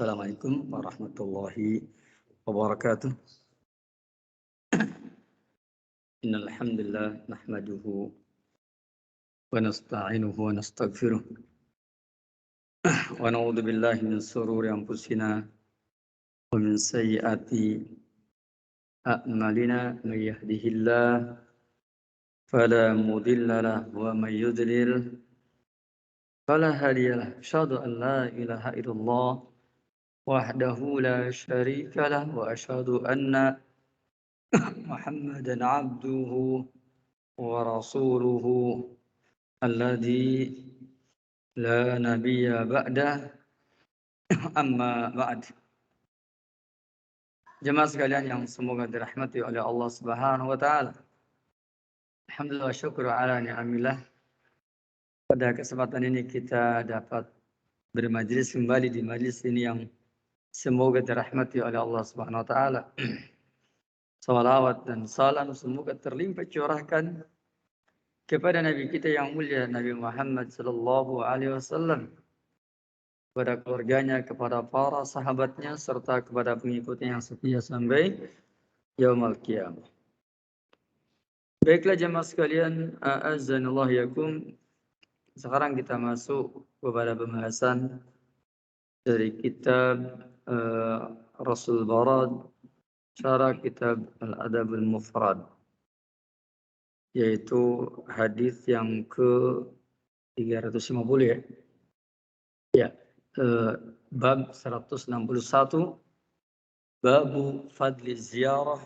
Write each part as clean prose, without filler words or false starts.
Assalamualaikum warahmatullahi wabarakatuh. Innal hamdalillah nahmaduhu wa nasta'inuhu wa nastaghfiruh wa na'udzu billahi min shururi anfusina wa min sayyiati a'malina may yahdihillahu fala mudilla lahu wa may yudlil fala hadiya lahu. Asyhadu an la ilaha illallah wahdahu la syarika lahu wa asyhadu anna Muhammadan abduhu wa rasuluhu alladzi la nabiyya ba'dah amma ba'd. Jemaah sekalian yang semoga dirahmati oleh Allah Subhanahu wa taala. Alhamdulillah syukur ala ni'amillah. Pada kesempatan ini kita dapat bermajlis kembali di majlis ini yang semoga dirahmati oleh Allah Subhanahu wa taala. Salawat dan salam semoga terlimpah curahkan kepada Nabi kita yang mulia Nabi Muhammad sallallahu alaihi wasallam, kepada keluarganya, kepada para sahabatnya, serta kepada pengikutnya yang setia sampai yaumul qiyamah. Baiklah jemaah sekalian, a'azzanallahu yakum. Sekarang kita masuk kepada pembahasan dari kitab Rasul Barad, syarah kitab Al-Adabul Mufrad, yaitu hadis yang ke 350 ya. Ya, bab 161, babu fadli ziarah,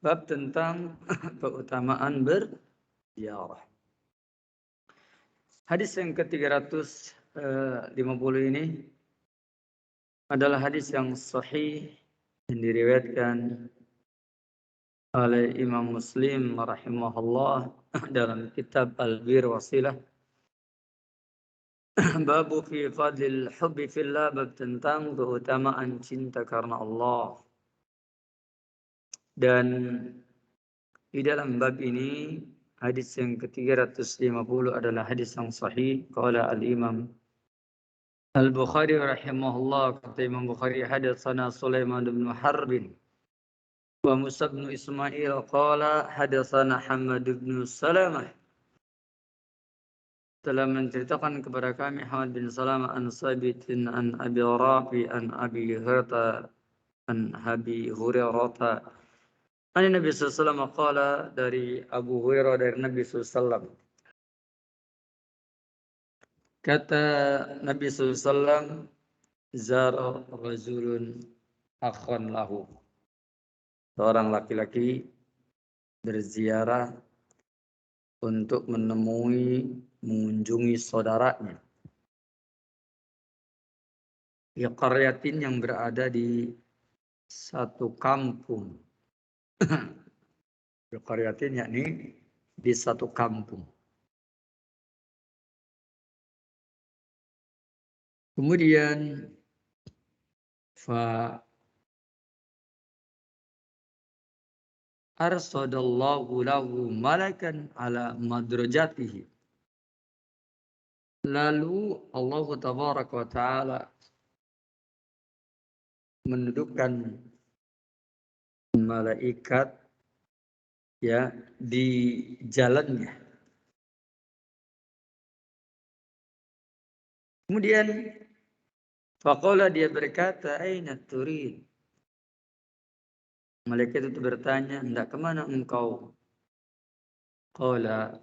bab tentang keutamaan berziarah. Hadis yang ke-350 ini adalah hadis yang sahih yang diriwayatkan oleh Imam Muslim rahimahullah dalam kitab Al-Bir Wasilah. Babu fi fadlil hubbi fillah, bab tentang keutamaan cinta karena Allah. Dan di dalam bab ini hadis yang ke-350 adalah hadis yang sahih. Qala al-Imam Al-Bukhari rahimahullah, kata Imam Bukhari, hadatsana Sulaiman bin Harbin wa Musa bin Ismail qala hadatsana Hamad bin Salamah, telah menceritakan kepada kami Hamad bin Salamah an Sabitin an Abi Rafi an Abi Hurairah an Nabi sallallahu alaihi wasallam qala, dari Abu Hurairah dari Nabi sallallahu alaihi wasallam. Kata Nabi sallallahu alaihi wasallam, zara rajulun akhan lahu, seorang laki-laki berziarah untuk mengunjungi saudaranya di qaryatin, yang berada di satu kampung. Di qaryatin yakni di satu kampung. Kemudian fa arsadallahu lahu malakan ala madrajatihi, lalu Allah tabaraka wa taala mendudukkan malaikat ya di jalannya. Kemudian faqala, dia berkata, aina turid, malaikat itu bertanya, hendak kemana engkau? Qala,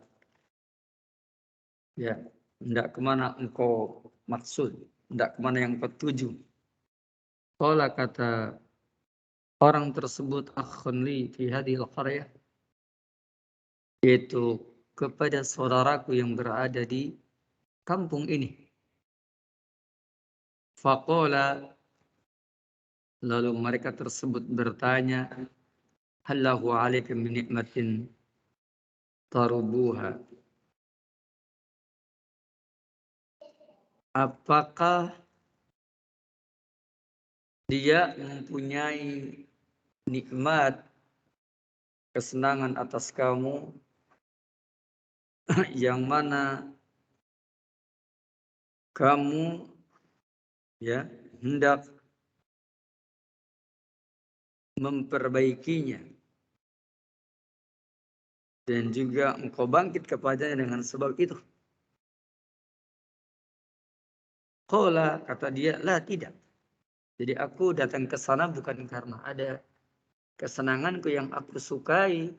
ya, hendak kemana engkau maksud, hendak kemana yang kau tuju? Qala, kata orang tersebut, akhun li fi hadhil qaryah, yaitu kepada saudaraku yang berada di kampung ini. Faqala, lalu mereka tersebut bertanya, hallahu alaika min ni'matin tarubuha, apakah dia mempunyai nikmat, kesenangan atas kamu yang mana kamu ya hendak memperbaikinya dan juga engkau bangkit kepadanya dengan sebab itu. Qala, kata dia, la tidak. Jadi aku datang ke sana bukan karena ada kesenanganku yang aku sukai,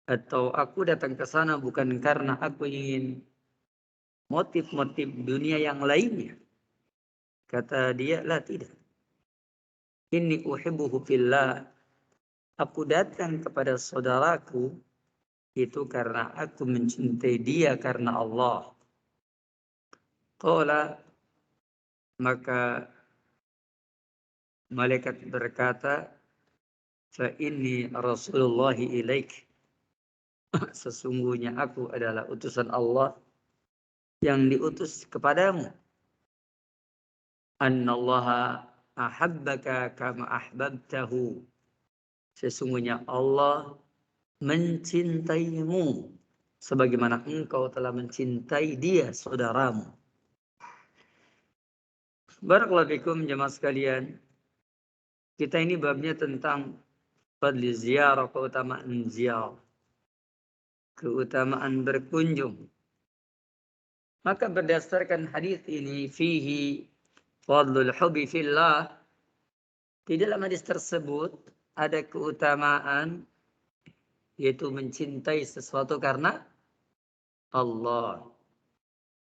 atau aku datang ke sana bukan karena aku ingin motif-motif dunia yang lainnya. Kata dia, la tidak. Inni uhibbuhu fillah. Aku datang kepada saudaraku itu karena aku mencintai dia karena Allah. Qala, maka malaikat berkata, fa inni Rasulullah ilaik. Sesungguhnya aku adalah utusan Allah yang diutus kepadamu. Annallaha ahabbaka kama ahbabtahu. Sesungguhnya Allah mencintaimu sebagaimana engkau telah mencintai dia, saudaramu. Barakallahu fikum jemaah sekalian. Kita ini babnya tentang fadli ziarah, keutamaan ziarah, keutamaan berkunjung. Maka berdasarkan hadis ini, fihi fadlul hubbi fillah, di dalam hadis tersebut ada keutamaan yaitu mencintai sesuatu karena Allah.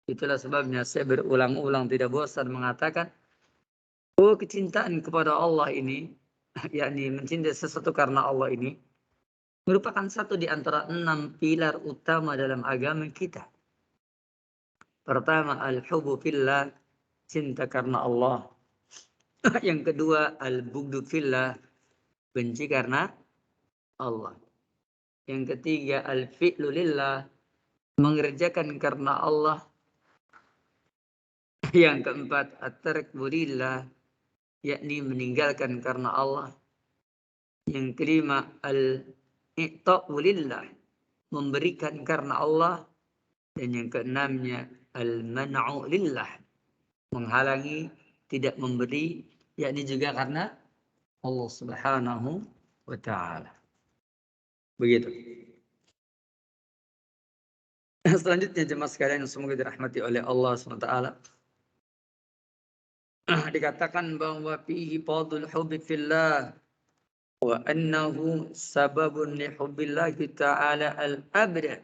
Itulah sebabnya saya berulang-ulang tidak bosan mengatakan, oh, kecintaan kepada Allah ini, yakni mencintai sesuatu karena Allah ini, merupakan satu di antara 6 pilar utama dalam agama kita. Pertama, al-hubbu fillah, cinta karena Allah. Yang kedua, al-bughdu fillah, benci karena Allah. Yang ketiga, al-fi'lu lillah, mengerjakan karena Allah. Yang keempat, at-tarku lillah, yakni meninggalkan karena Allah. Yang kelima, al-i'ta'u lillah, memberikan karena Allah. Dan yang keenamnya, al-man'u lillah, menghalangi, tidak memberi, yakni juga karena Allah Subhanahu wa ta'ala. Begitu. Selanjutnya jemaah sekalian semoga dirahmati oleh Allah SWT. Dikatakan bahwa fihi fadlul hubbi fillah wa annahu sababun li hubbillahi ta'ala al-abda.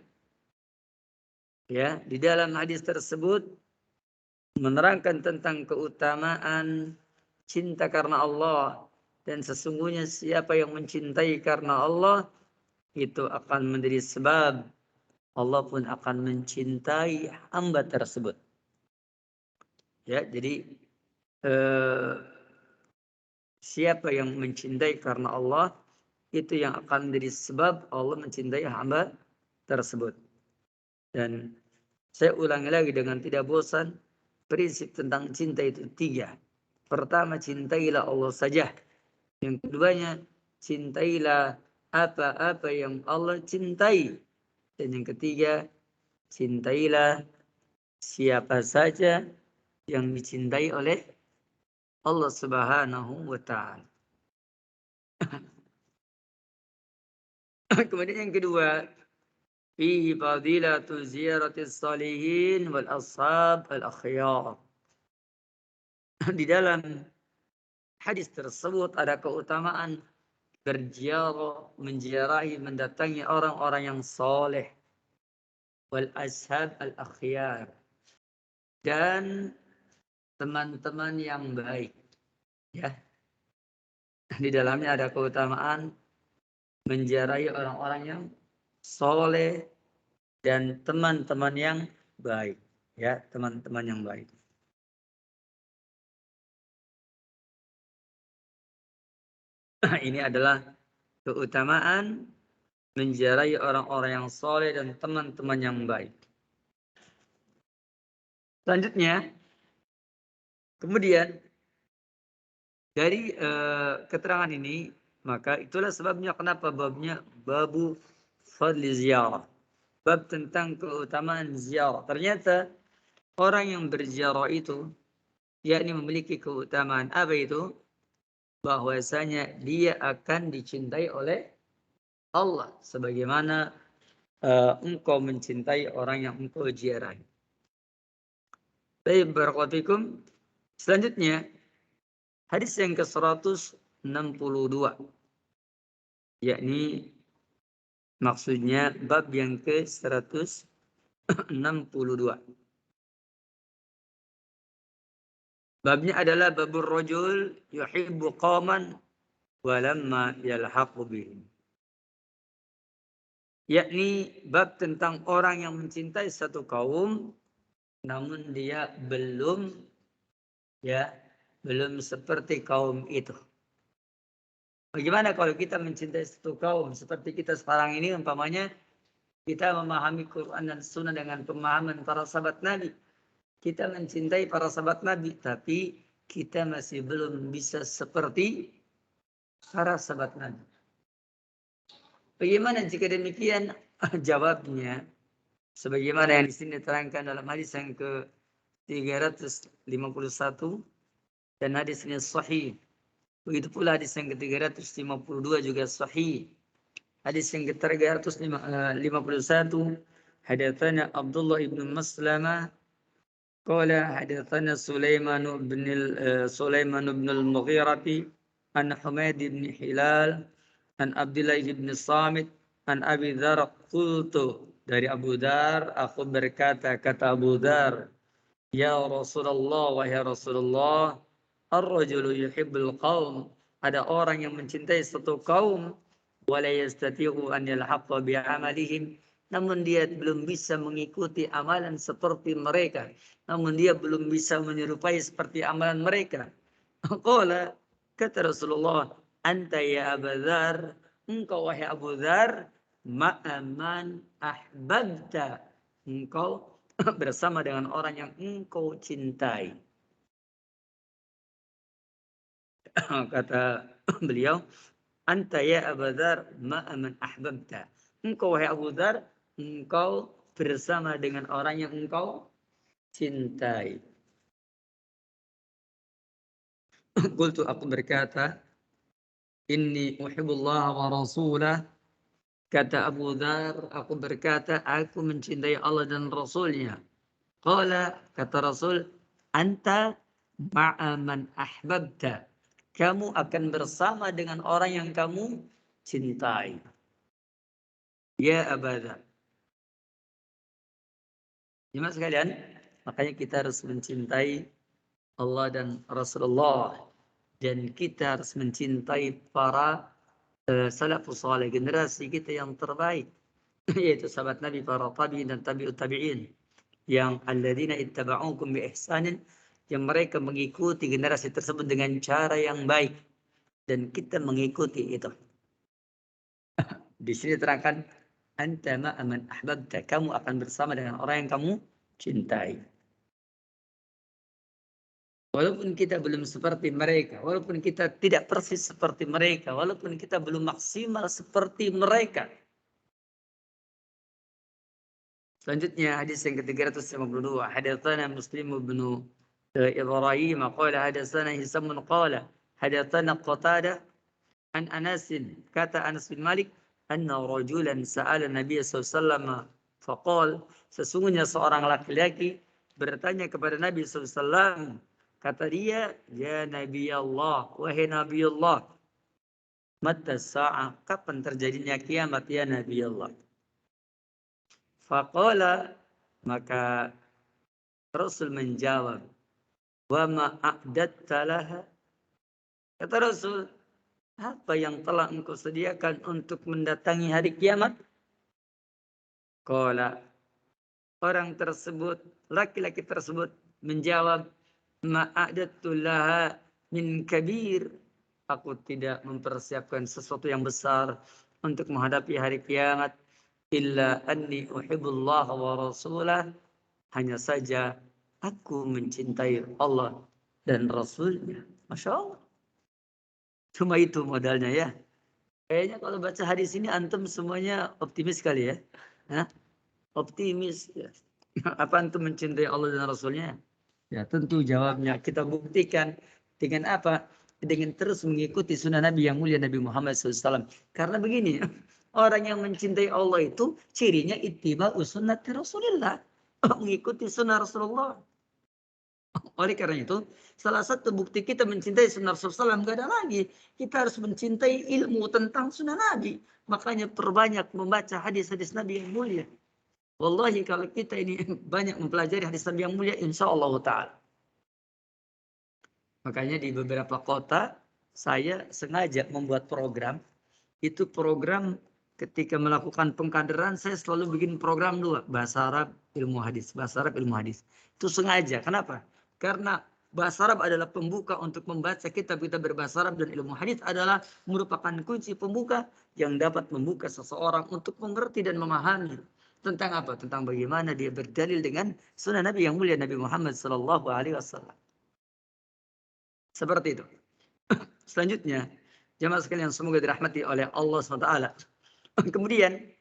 Ya, di dalam hadis tersebut menerangkan tentang keutamaan cinta karena Allah, dan sesungguhnya siapa yang mencintai karena Allah itu akan menjadi sebab Allah pun akan mencintai hamba tersebut. Ya, jadi siapa yang mencintai karena Allah itu yang akan menjadi sebab Allah mencintai hamba tersebut. Dan saya ulangi lagi dengan tidak bosan, prinsip tentang cinta itu 3. Pertama, cintailah Allah saja. Yang keduanya, cintailah apa-apa yang Allah cintai. Dan yang ketiga, cintailah siapa saja yang dicintai oleh Allah Subhanahu wa ta'ala. Kemudian yang kedua, fihi fadilatu ziyaratis salihin wal ashab al akhyar. Di dalam hadis tersebut ada keutamaan berziarah, menziarahi, mendatangi orang-orang yang soleh, wal ashab al akhyar, dan teman-teman yang baik. Ya, di dalamnya ada keutamaan menziarahi orang-orang yang soleh dan teman-teman yang baik. Ya, teman-teman yang baik. Ini adalah keutamaan menziarahi orang-orang yang soleh dan teman-teman yang baik. Selanjutnya, kemudian dari keterangan ini, maka itulah sebabnya kenapa babnya babu fadli ziarah. Bab tentang keutamaan ziarah. Ternyata orang yang berziarah itu yakni memiliki keutamaan apa itu? Bahwasanya dia akan dicintai oleh Allah sebagaimana engkau mencintai orang yang engkau ziarahi. Baik, barakallahu fikum. Selanjutnya, hadis yang ke-162. Yakni maksudnya bab yang ke-162. Babnya adalah babur rajul yuhibbu qauman walamma yalhaqu bihim. Yakni bab tentang orang yang mencintai satu kaum namun dia belum seperti kaum itu. Bagaimana kalau kita mencintai satu kaum seperti kita sekarang ini, umpamanya kita memahami Quran dan Sunnah dengan pemahaman para sahabat Nabi. Kita mencintai para sahabat Nabi, tapi kita masih belum bisa seperti para sahabat Nabi. Bagaimana jika demikian? Jawabnya, sebagaimana yang di sini diterangkan dalam hadis yang ke-351 dan hadis ini sahih. Begitu pula hadis yang ke-352 juga sahih. Hadis yang ke-351, hadatsana Abdullah ibn Maslamah qala hadatsana Sulaiman ibn al-Mughirah an Humaid ibn Hilal an Abdullah ibn Samit an Abi Dzar qultu, dari Abu Dzar aku berkata, kata Abu Dzar, ya Rasulullah, wahai Rasulullah, ar-rajulu yuhibbul qaum, ada orang yang mencintai satu kaum, wala yastati'u an yalhaqqa bi'amalihim, namun dia belum bisa mengikuti amalan seperti mereka, namun dia belum bisa menyerupai seperti amalan mereka. Qala, kata Rasulullah, anta ya Abu Dzar, engkau wahai Abu Dzar, ma'aman ahbabta, engkau bersama dengan orang yang engkau cintai. Kata beliau, anta ya Abu Dzar ma'aman ahbabta, engkau wahai Abu Dzar, engkau bersama dengan orang yang engkau cintai. Qultu, aku berkata, inni uhibbullah wa rasulah. Kata Abu Dzar, aku berkata, aku mencintai Allah dan Rasulnya. Qala, kata Rasul, anta ma'aman ahbabta, kamu akan bersama dengan orang yang kamu cintai. Ya Abu Dzar. Jemaah sekalian, makanya kita harus mencintai Allah dan Rasulullah. Dan kita harus mencintai para salafus saleh, generasi kita yang terbaik, yaitu sahabat Nabi, para tabi'in dan tabi'ut tabi'in, yang alladzina ittaba'ukum bi ihsanin, yang mereka mengikuti generasi tersebut dengan cara yang baik dan kita mengikuti itu. Di sini terangkan, anta ma'aman ahbabta, kamu akan bersama dengan orang yang kamu cintai. Walaupun kita belum seperti mereka, walaupun kita tidak persis seperti mereka, walaupun kita belum maksimal seperti mereka. Selanjutnya hadis yang ke-352, hadatsana Muslim bin Ibrahim qala hadatsana Hisam qala hadatsana Qatadah an Anas, kata Anas bin Malik, anna rajulan sa'ala Nabi sallallahu alaihi wasallam faqala, sesungguhnya seorang laki-laki bertanya kepada Nabi sallallahu alaihi wasallam, kata dia, ya Nabi Allah, wahai Nabi Allah, mata sa'ah, kapan terjadinya kiamat ya Nabi Allah? Faqala, maka Rasul menjawab, wa ma a'datta laha, kata Rasul, apa yang telah engkau sediakan untuk mendatangi hari kiamat? Qala, orang tersebut, laki-laki tersebut menjawab, ma a'dattu laha min kabir, aku tidak mempersiapkan sesuatu yang besar untuk menghadapi hari kiamat, illa anni uhibbullah wa rasulah, hanya saja aku mencintai Allah dan Rasulnya. Masya Allah. Cuma itu modalnya ya. Kayaknya kalau baca hadis ini antum semuanya optimis kali ya. Hah? Optimis ya. Apa antum mencintai Allah dan Rasulnya? Ya, tentu jawabnya kita buktikan dengan apa? Dengan terus mengikuti sunnah Nabi yang mulia Nabi Muhammad SAW. Karena begini, orang yang mencintai Allah itu cirinya ittiba'u sunnati Rasulillah. Mengikuti sunnah Rasulullah. Oleh karena itu, salah satu bukti kita mencintai sunnah Rasulullah SAW, nggak ada lagi. Kita harus mencintai ilmu tentang sunnah Nabi. Makanya perbanyak membaca hadis-hadis Nabi yang mulia. Wallahi kalau kita ini banyak mempelajari hadis Nabi yang mulia, insya Allah Ta'ala. Makanya di beberapa kota, saya sengaja membuat program. Itu program ketika melakukan pengkaderan, saya selalu bikin program dua. Bahasa Arab, ilmu hadis. Bahasa Arab, ilmu hadis. Itu sengaja. Kenapa? Karena bahasa Arab adalah pembuka untuk membaca kitab-kitab berbahasa Arab, dan ilmu hadis adalah merupakan kunci pembuka yang dapat membuka seseorang untuk mengerti dan memahami tentang apa? Tentang bagaimana dia berdalil dengan sunnah Nabi yang mulia Nabi Muhammad SAW. Seperti itu. Selanjutnya, jemaah sekalian semoga dirahmati oleh Allah SWT. Kemudian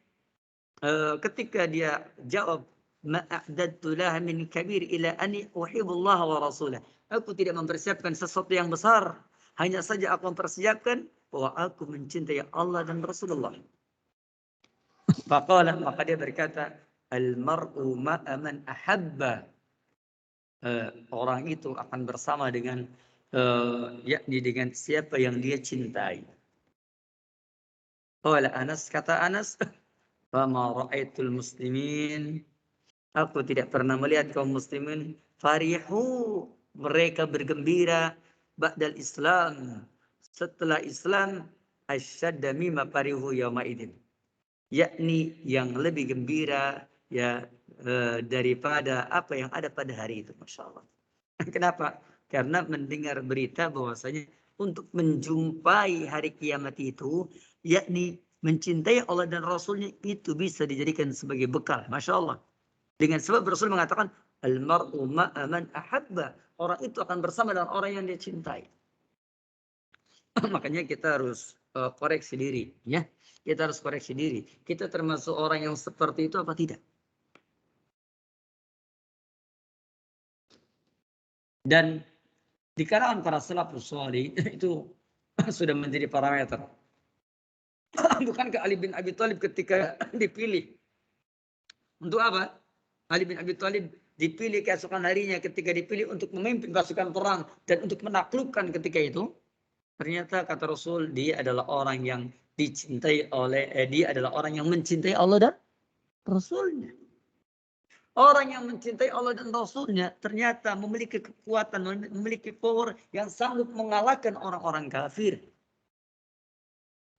ketika dia jawab, ma'adadtu laha min kabir ila ani uhibullah wa rasulah. Aku tidak mempersiapkan sesuatu yang besar, hanya saja aku mempersiapkan bahwa aku mencintai Allah dan Rasulullah. Faqala, maka dia berkata, al-mar'u ma'a man ahabba. Orang itu akan bersama dengan yakni dengan siapa yang dia cintai. Qala Anas, kata Anas, fama ra'aitul muslimin, aku tidak pernah melihat kaum muslimin farihu, mereka bergembira ba'dal Islam, setelah Islam, asyadda mimma farihu yauma idin, yakni yang lebih gembira ya daripada apa yang ada pada hari itu. Masya Allah. Kenapa? Karena mendengar berita bahwasanya untuk menjumpai hari kiamat itu, yakni mencintai Allah dan Rasulnya, itu bisa dijadikan sebagai bekal. Masya Allah. Dengan sebab Rasul mengatakan, Al-mar'u ma'aman ahabba. Orang itu akan bersama dengan orang yang dia cintai. Makanya kita harus koreksi diri. Ya. Kita harus koreksi diri. Kita termasuk orang yang seperti itu apa tidak? Dan di kalangan para salafus salih itu sudah menjadi parameter. Bukankah Ali bin Abi Thalib ketika dipilih untuk apa? Ali bin Abi Thalib dipilih keesokan harinya ketika dipilih untuk memimpin pasukan perang dan untuk menaklukkan ketika itu. Ternyata kata Rasul, dia adalah orang yang dicintai oleh dia adalah orang yang mencintai Allah dan Rasulnya. Orang yang mencintai Allah dan Rasulnya ternyata memiliki kekuatan, memiliki power yang sanggup mengalahkan orang-orang kafir.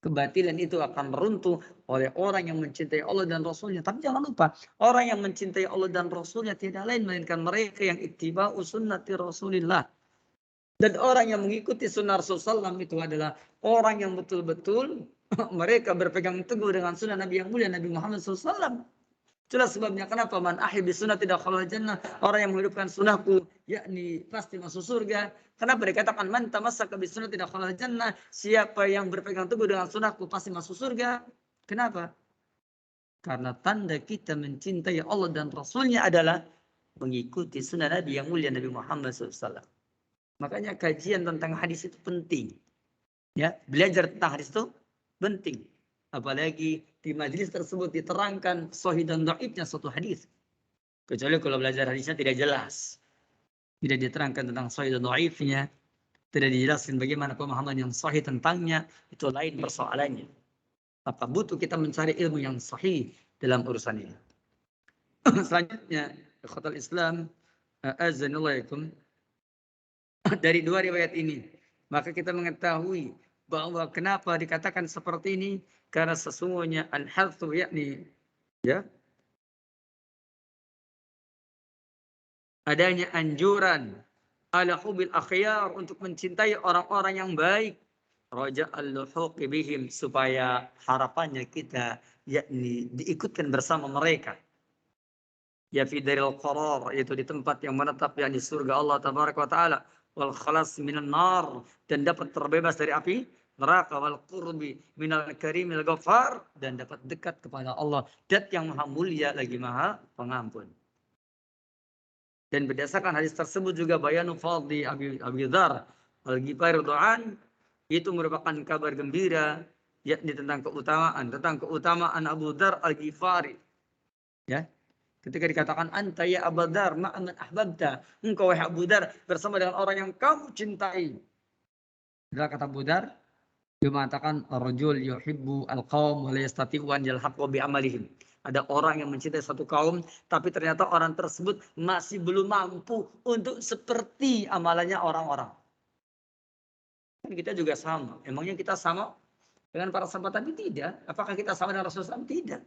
Kebatilan itu akan runtuh oleh orang yang mencintai Allah dan Rasulnya. Tapi jangan lupa, orang yang mencintai Allah dan Rasulnya tidak lain melainkan mereka yang ittiba'u sunnati Rasulillah. Dan orang yang mengikuti sunnah Rasulullah SAW itu adalah orang yang betul-betul mereka berpegang teguh dengan sunnah Nabi yang mulia Nabi Muhammad SAW. Jelas sebabnya kenapa man ahibbi sunnah tidak khalal jannah. Orang yang menghidupkan sunnahku yakni pasti masuk surga. Kenapa dikatakan man tamassaka bis sunnah tidak khalal jannah? Siapa yang berpegang teguh dengan sunnahku pasti masuk surga. Kenapa? Karena tanda kita mencintai Allah dan Rasulnya adalah mengikuti sunnah Nabi yang mulia Nabi Muhammad SAW. Makanya kajian tentang hadis itu penting. Ya, belajar tentang hadis itu penting. Apalagi di majelis tersebut diterangkan sahih dan dhaifnya suatu hadis. Kecuali kalau belajar hadisnya tidak jelas. Tidak diterangkan tentang sahih dan dhaifnya. Tidak dijelaskan bagaimana pemahaman yang sahih tentangnya. Itu lain persoalannya. Maka butuh kita mencari ilmu yang sahih dalam urusan ini. Selanjutnya, ikhwatal Islam, azanullah dari dua riwayat ini, maka kita mengetahui bahwa kenapa dikatakan seperti ini, karena sesungguhnya al-hathu yakni ya adanya anjuran ala hubil akhyar untuk mencintai orang-orang yang baik, raja al-luhuqi bihim, supaya harapannya kita yakni diikutkan bersama mereka. Ya fi daril qarar, yaitu di tempat yang menetap yakni surga Allah tabaraka wa taala, wal khalas minan nar, dan dapat terbebas dari api neraka, wal qurbi minal karimil ghafar, dan dapat dekat kepada Allah, Dat yang maha mulia lagi maha pengampun. Dan berdasarkan hadis tersebut juga bayanu fadli Abi Dzar Al-Ghifari radhiyallahu itu merupakan kabar gembira yakni tentang keutamaan Abu Dzar Al-Ghifari. Ya. Ketika dikatakan anta ya Abu Dzar ma'aman ahbabta, engkau wahai Abu Dzar bersama dengan orang yang kamu cintai. Adalah kata Abu Dzar, dia mengatakan rajul yuhibbu al-qaum wa la yastati'u an yalhaqu bi amalihim. Ada orang yang mencintai satu kaum, tapi ternyata orang tersebut masih belum mampu untuk seperti amalannya orang-orang. Kita juga sama. Emangnya kita sama dengan para sahabat Nabi? Tidak. Apakah kita sama dengan Rasulullah SAW? Tidak.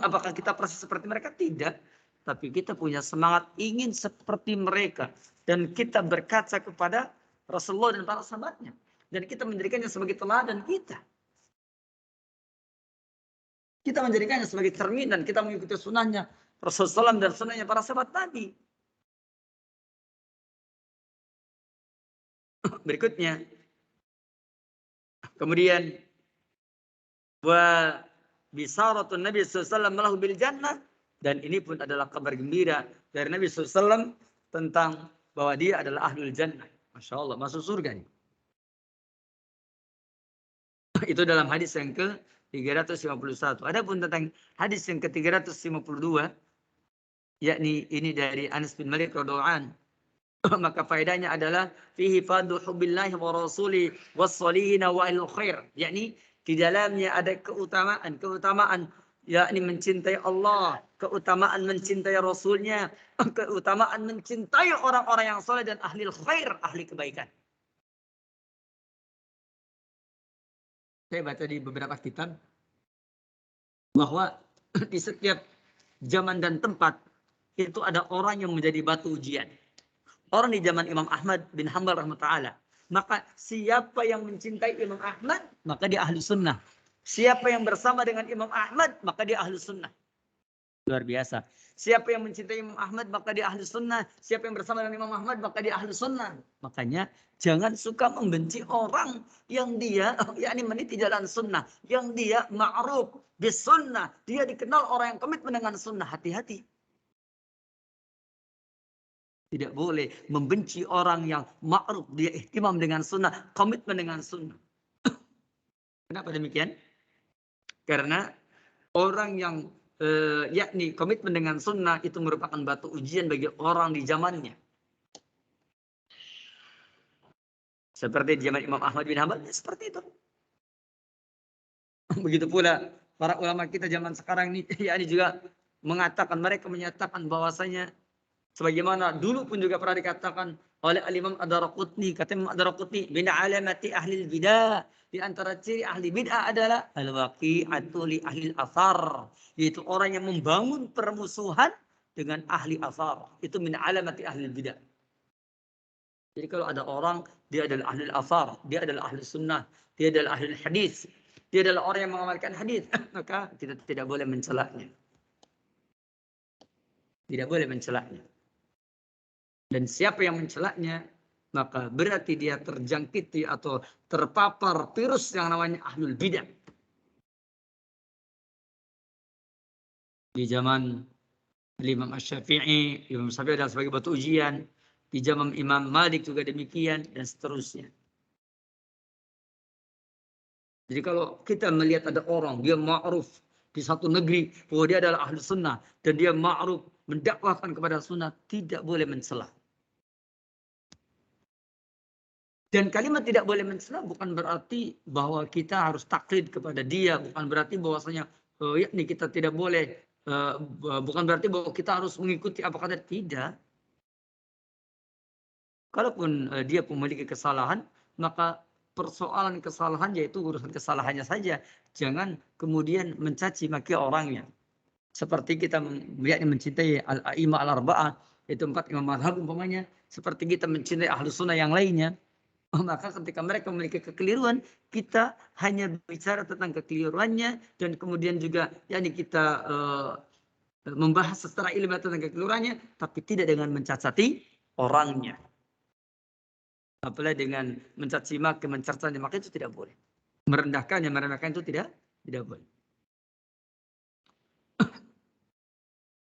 Apakah kita persis seperti mereka? Tidak. Tapi kita punya semangat ingin seperti mereka. Dan kita berkaca kepada Rasulullah dan para sahabatnya. Dan kita menjadikannya sebagai teladan kita. Kita menjadikannya sebagai cermin dan kita mengikuti sunnahnya Rasulullah SAW dan sunnahnya para sahabat Nabi. Berikutnya. Kemudian. Wa bisaratun Nabi SAW lahu bil jannah. Dan ini pun adalah kabar gembira dari Nabi SAW tentang bahwa dia adalah ahlul jannah. Masya Allah, masuk surga nih. Itu dalam hadis yang ke-351. Adapun tentang hadis yang ke-352, yakni ini dari Anas bin Malik radhiyallahu anhu, maka faedahnya adalah fihi fadlu hubbillahi wa rasuli was-solihin wa al-khair, yakni di dalamnya ada keutamaan yakni mencintai Allah, keutamaan mencintai Rasulnya, keutamaan mencintai orang-orang yang saleh dan ahli khair, ahli kebaikan. Saya baca di beberapa kitab bahwa di setiap zaman dan tempat itu ada orang yang menjadi batu ujian. Orang di zaman Imam Ahmad bin Hanbal rahmatullah. Maka siapa yang mencintai Imam Ahmad, maka dia ahli sunnah. Siapa yang bersama dengan Imam Ahmad, maka dia ahli sunnah. Luar biasa. Siapa yang mencintai Imam Ahmad, maka dia ahli sunnah. Siapa yang bersama dengan Imam Ahmad, maka dia ahli sunnah. Makanya jangan suka membenci orang yang dia, yakni meniti jalan sunnah. Yang dia ma'ruf bis sunnah. Dia dikenal orang yang komitmen dengan sunnah. Hati-hati. Tidak boleh membenci orang yang ma'ruf, dia ihtimam dengan sunnah, komitmen dengan sunnah. Kenapa demikian? Karena orang yang yakni komitmen dengan sunnah itu merupakan batu ujian bagi orang di zamannya. Seperti di zaman Imam Ahmad bin Hanbal, seperti itu. Begitu pula para ulama kita zaman sekarang ini, yakni juga mengatakan, mereka menyatakan bahwasanya sebagaimana dulu pun juga pernah dikatakan oleh Al-Imam Ad-Daraqutni, kata Imam Ad-Daraqutni, min alamati ahli bidah, di antara ciri ahli bid'ah adalah al-waqi'atu li ahli al-athar, yaitu orang yang membangun permusuhan dengan ahli athar. Itu min alamati ahli bidah. Jadi kalau ada orang, dia adalah ahli al-athar, dia adalah ahli sunnah, dia adalah ahli hadis, dia adalah orang yang mengamalkan hadis, maka kita tidak boleh mencelaknya. Tidak boleh mencelaknya. Dan siapa yang mencelaknya, maka berarti dia terjangkiti atau terpapar virus yang namanya ahlul bidah. Di zaman Imam Asy-Syafi'i, Imam Syafi'i adalah sebagai batu ujian. Di zaman Imam Malik juga demikian, dan seterusnya. Jadi kalau kita melihat ada orang, dia ma'ruf di satu negeri, bahwa dia adalah ahli sunnah, dan dia ma'ruf mendakwahkan kepada sunnah, tidak boleh mencela. Dan kalimat tidak boleh mencela bukan berarti bahwa kita harus taklid kepada dia, bukan berarti bahwasanya yakni kita tidak boleh, bukan berarti bahwa kita harus mengikuti apa kata, tidak. Kalaupun dia memiliki kesalahan, maka persoalan kesalahan yaitu urusan kesalahannya saja. Jangan kemudian mencaci maki orangnya. Seperti kita mencintai al-a'imah al-arba'ah, itu 4 imam mazhab umpamanya, seperti kita mencintai ahlu sunnah yang lainnya. Maka ketika mereka memiliki kekeliruan, kita hanya bicara tentang kekeliruannya, dan kemudian juga yakni kita membahas secara ilmiah tentang kekeliruannya, tapi tidak dengan mencacati orangnya. Apalagi dengan mencaci maki, mencercanya, maka itu tidak boleh. Merendahkan itu tidak boleh.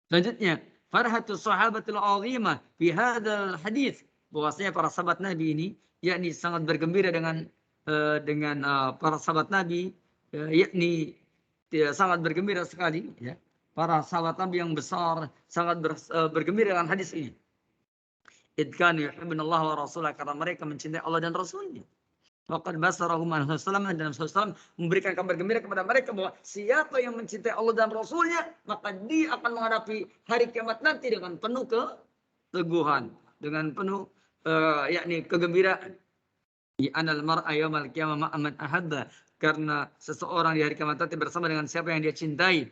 Selanjutnya, farhatus sahabatul azimah fi hadzal hadis, bahwasanya para sahabat Nabi ini yakni sangat bergembira dengan para sahabat Nabi, yakni sangat bergembira sekali, ya. Para sahabat Nabi yang besar sangat bergembira dengan hadis ini. Id kanu yuhibbunallah wa rasulah, karena mereka mencintai Allah dan Rasulnya. Waqad basarahum an Rasulullah, dan Rasulullah memberikan kabar gembira kepada mereka bahwa siapa yang mencintai Allah dan Rasulnya, maka dia akan menghadapi hari kiamat nanti dengan penuh keteguhan, dengan penuh yakni kegembiraan. Anal mar'a yaumal qiyamah ma'aman ahabba, karena seseorang di hari kiamat nanti bersama dengan siapa yang dia cintai.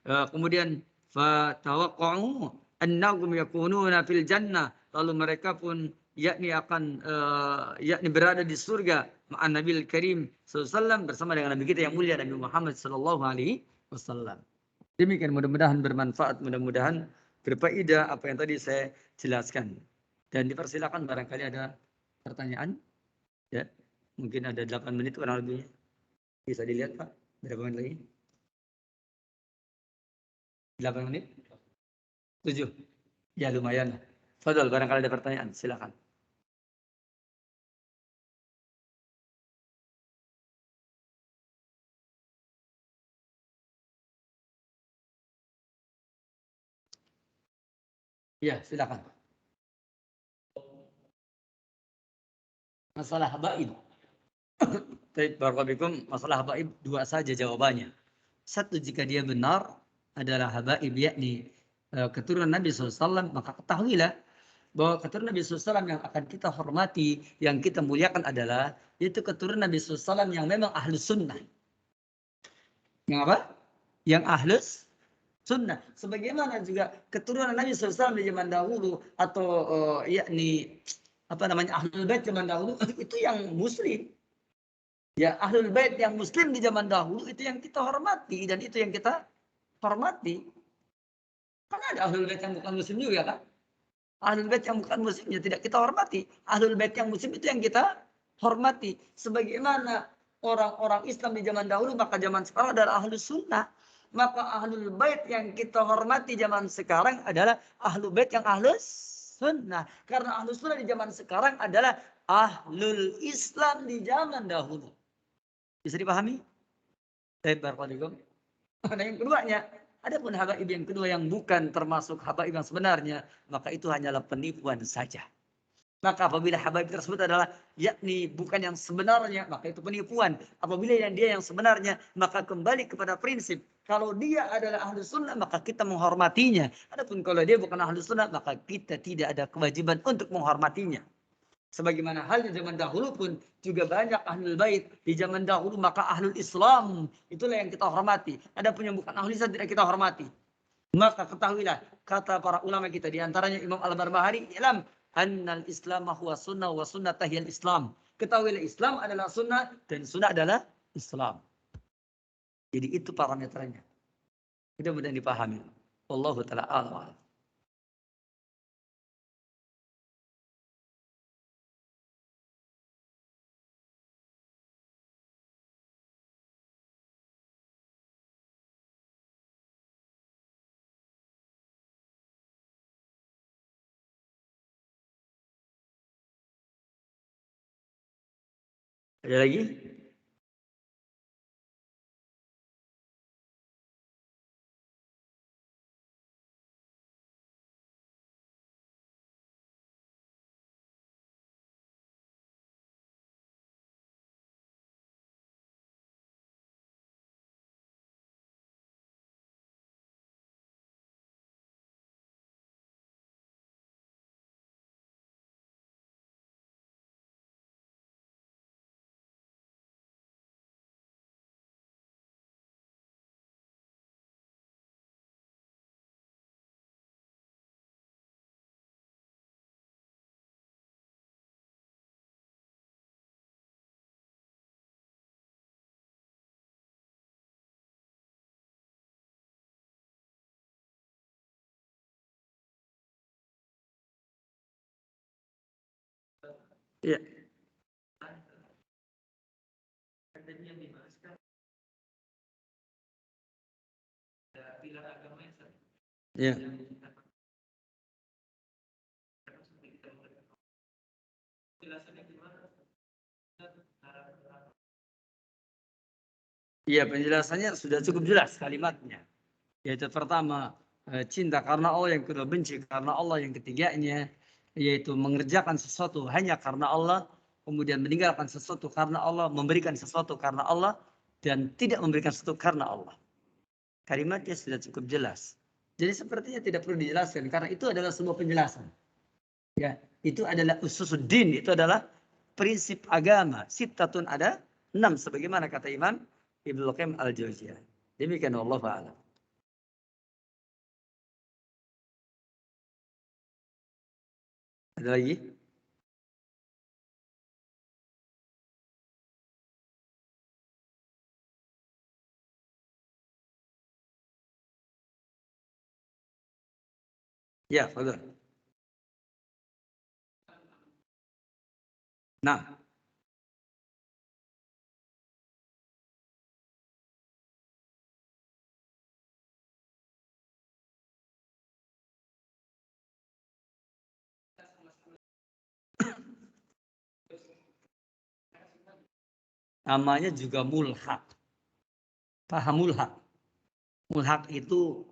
Kemudian fatawaqqa'u annahum yakununa fil jannah, lalu mereka pun yakni akan yakni berada di surga ma'an Nabil Karim sallallahu bersama dengan Nabi kita yang mulia Nabi Muhammad sallallahu alaihi wasallam. Demikian, mudah-mudahan bermanfaat, mudah-mudahan berfaedah apa yang tadi saya jelaskan. Dan dipersilakan barangkali ada pertanyaan. Ya, mungkin ada 8 menit kurang lebih. Bisa dilihat Pak, berapa menit lagi? 8 menit? 7? Ya lumayan. Fadol, barangkali ada pertanyaan, silakan. Ya, silakan. Masalah habaib. Baik, barakallahu, masalah habaib dua saja jawabannya. Satu, jika dia benar adalah habaib, yakni keturunan Nabi SAW, maka ketahuilah bahwa keturunan Nabi SAW yang akan kita hormati, yang kita muliakan adalah itu keturunan Nabi SAW yang memang ahlus sunnah. Yang apa? Yang ahlus sunnah. Sebagaimana juga keturunan Nabi SAW di zaman dahulu, atau yakni apa namanya, ahlul bait zaman dahulu, itu yang muslim. Ya, ahlul bait yang muslim di zaman dahulu itu yang kita hormati, dan itu yang kita hormati. Kan ada ahlul bait yang bukan muslim juga kan? Ahlul bait yang bukan muslimnya tidak kita hormati. Ahlul bait yang muslim itu yang kita hormati. Sebagaimana orang-orang Islam di zaman dahulu, maka zaman sekarang adalah ahlus sunnah. Maka ahlul bait yang kita hormati zaman sekarang adalah ahlul bait yang ahlus sunnah. Karena ahlus sunnah di zaman sekarang adalah ahlul Islam di zaman dahulu. Bisa dipahami? Barakallahu. Nah, yang keduanya, adapun habaib yang kedua yang bukan termasuk habaib yang sebenarnya, maka itu hanyalah penipuan saja. Maka apabila habaib tersebut adalah yakni bukan yang sebenarnya, maka itu penipuan. Apabila yang dia yang sebenarnya, maka kembali kepada prinsip. Kalau dia adalah ahli sunnah, maka kita menghormatinya. Adapun kalau dia bukan ahli sunnah, maka kita tidak ada kewajiban untuk menghormatinya. Sebagaimana halnya zaman dahulu pun juga banyak ahlul bait di zaman dahulu, maka ahlul Islam itulah yang kita hormati. Adapun yang bukan ahlul Islam tidak kita hormati. Maka ketahuilah kata para ulama kita, di antaranya Imam Al-Barbahari, "Ilam annal Islam huwa sunnah wa sunnah tahiyal Islam." Ketahuilah Islam adalah sunnah dan sunnah adalah Islam. Jadi itu parameternya. Mudah-mudahan dipahami. Wallahu taala a'lam. Ada lagi? Ya. Ya. Iya, penjelasannya sudah cukup jelas kalimatnya. Yaitu pertama, cinta karena Allah, yang kedua benci karena Allah, yang ketiganya yaitu mengerjakan sesuatu hanya karena Allah, kemudian meninggalkan sesuatu karena Allah, memberikan sesuatu karena Allah, dan tidak memberikan sesuatu karena Allah. Kalimatnya sudah cukup jelas. Jadi sepertinya tidak perlu dijelaskan karena itu adalah sebuah penjelasan. Ya, itu adalah ususuddin, itu adalah prinsip agama. Sittatun ada 6 sebagaimana kata Imam Ibnu Qayyim Al-Jauziyah. Demikian Allah a'lam. Ada lagi? Ya, fadhil. Nah, namanya juga mulhaq. Paham mulhaq? Mulhaq itu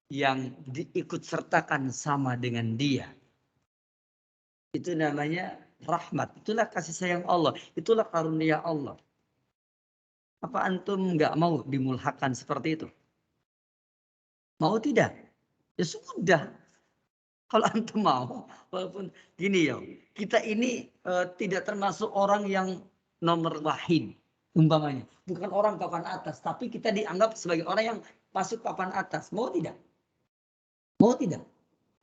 yang diikut sertakan sama dengan dia. Itu namanya rahmat. Itulah kasih sayang Allah. Itulah karunia Allah. Apa antum nggak mau dimulhakkan seperti itu? Mau tidak? Ya sudah. Kalau antum mau, walaupun gini ya, kita ini tidak termasuk orang yang nomor wahid, umpamanya. Bukan orang papan atas, tapi kita dianggap sebagai orang yang masuk papan atas. Mau tidak? Mau tidak?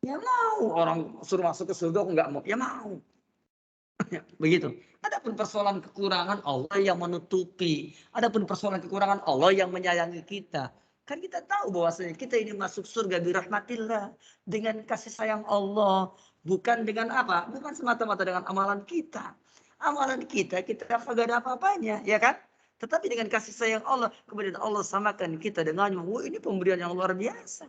Ya mau. Orang suruh masuk ke surga, aku nggak mau. Ya mau. Begitu. Adapun persoalan kekurangan, Allah yang menutupi. Adapun persoalan kekurangan, Allah yang menyayangi kita. Kan kita tahu bahwasanya kita ini masuk surga birahmatillah, dengan kasih sayang Allah, bukan dengan apa? Bukan semata-mata dengan amalan kita. Amalan kita kagak ada apa-apanya, ya kan? Tetapi dengan kasih sayang Allah, kemudian Allah samakan kita dengannya. Wah, ini pemberian yang luar biasa.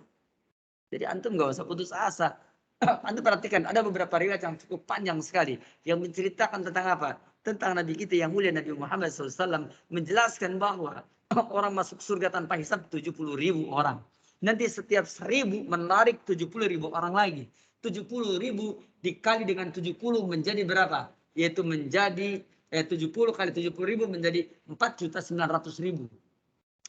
Jadi antum nggak usah putus asa. Anda perhatikan, ada beberapa riwayat yang cukup panjang sekali yang menceritakan tentang apa? Tentang Nabi kita yang mulia Nabi Muhammad SAW menjelaskan bahwa orang masuk surga tanpa hisab 70.000 orang. Nanti setiap 1.000 menarik 70.000 orang lagi. 70.000 dikali dengan 70 menjadi berapa? Yaitu menjadi 70 kali 70.000 menjadi 4.900.000.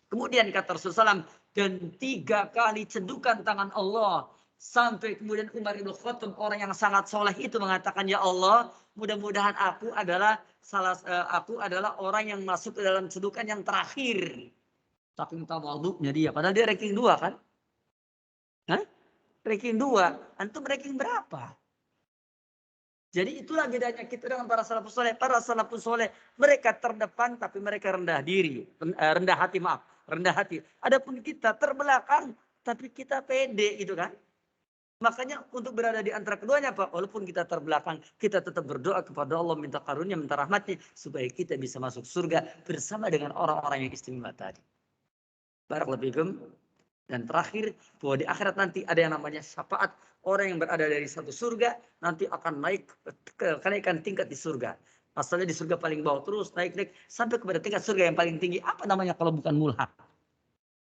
Kemudian kata Rasulullah SAW, dan 3 kali cedukan tangan Allah. Sampai kemudian Umar ibn Khattab, orang yang sangat soleh itu mengatakan, ya Allah, mudah-mudahan aku adalah orang yang masuk ke dalam cedukan yang terakhir. Saking tawadhu'nya dia. Padahal dia ranking 2 kan? Hah? Ranking 2. Antum ranking berapa? Jadi itulah bedanya kita dengan para salafus soleh. Para salafus soleh, mereka terdepan tapi mereka rendah diri. Rendah hati, maaf. Rendah hati. Adapun kita terbelakang tapi kita pede gitu kan. Makanya untuk berada di antara keduanya Pak, walaupun kita terbelakang, kita tetap berdoa kepada Allah, minta karunia, minta rahmatnya, supaya kita bisa masuk surga bersama dengan orang-orang yang istimewa tadi. Barakallahu fikum. Dan terakhir, bahwa di akhirat nanti ada yang namanya syafaat. Orang yang berada dari satu surga, nanti akan naik ke kenaikan tingkat di surga. Asalnya di surga paling bawah, terus naik-naik, sampai kepada tingkat surga yang paling tinggi. Apa namanya kalau bukan mulhaq?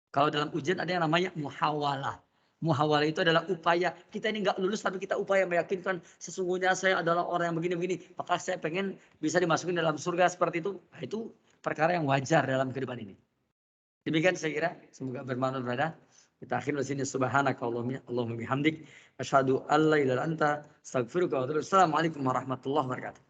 Kalau dalam ujian ada yang namanya muhawalah. Muhawalah itu adalah upaya, kita ini nggak lulus tapi kita upaya meyakinkan sesungguhnya saya adalah orang yang begini-begini. Maka saya pengen bisa dimasukin dalam surga seperti itu. Nah, itu perkara yang wajar dalam kehidupan ini. Demikian saya kira, semoga bermanfaat. Kita akhiri di sini, subhanakallahumma bihamdik, asyhadu an la ilaha illa anta, astaghfiruka wa atubu ilaik. Assalamualaikum warahmatullahi wabarakatuh.